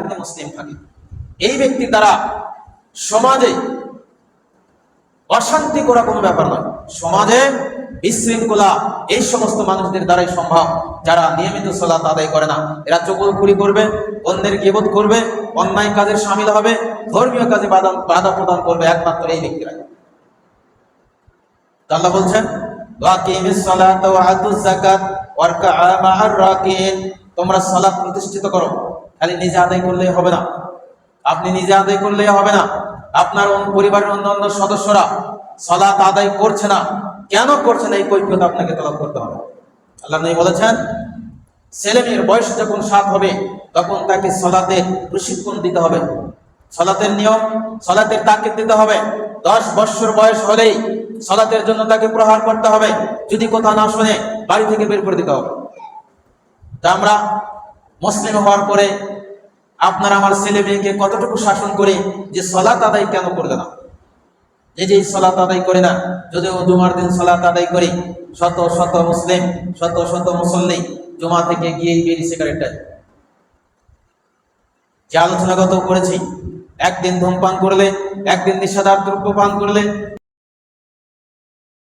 আপনি মুসলিম থাকেন। এই ব্যক্তির দ্বারা সমাজে অশান্তি করা কোনো ব্যাপার নয়। সমাজে বিশৃঙ্খলা এই সমস্ত মানুষদের দ্বারাই সম্ভব যারা নিয়মিত সালাত আদায় করে না। এরা চগলখুরি করবে, অন্যের গীবত করবে, অন্যায় কাজে শামিল হবে, ধর্মীয় কাজে বাধা প্রদান করবে, একমাত্র এই ব্যক্তিরা। আল্লাহ বলছেন ওয়াকিমিস সালাত ওয়া আতুজ যাকাত ওয়ারকা মা'আর রাকিন, তোমরা সালাত প্রতিষ্ঠিত করো। খালি নিজে আদায় করলেই হবে না, আপনি নিজে আদায় করলেই হবে না, আপনার পরিবারের অন্যান্য সদস্যরা সালাত আদায় করছে না, কেন করছে না এই কৈফিয়ত আপনাকে তলব করতে হবে। আল্লাহ নবী বলেছেন ছেলে মেয়ের বয়স যখন 7 হবে তখন তাকে সালাতের প্রশিক্ষণ দিতে হবে, সালাতের নিয়ম, সালাতের তাকিদ দিতে হবে। 10 বছর বয়স হলেই সালাতের জন্য তাকে প্রহার করতে হবে, যদি কথা না শুনে বাড়ি থেকে বের করে দিতে হবে। তা আমরা মুসলিম হওয়ার পরে আপনার আমার ছেলে মেয়েকে কতটুকু শাসন করি যে সালাত আদায় কেন করবে না, এই যে সালাত আদায় করে না, যদি জুমার দিন সালাত আদায় করি, শত শত মুসলিম, শত শত মুসল্লি জুমা থেকে গিয়ে বিড়ি সিগারেট টানে। যে আলোচনাগত করেছি, একদিন ধূমপান করলে, একদিন নিষেধাজ্ঞ দ্রব্য পান করলে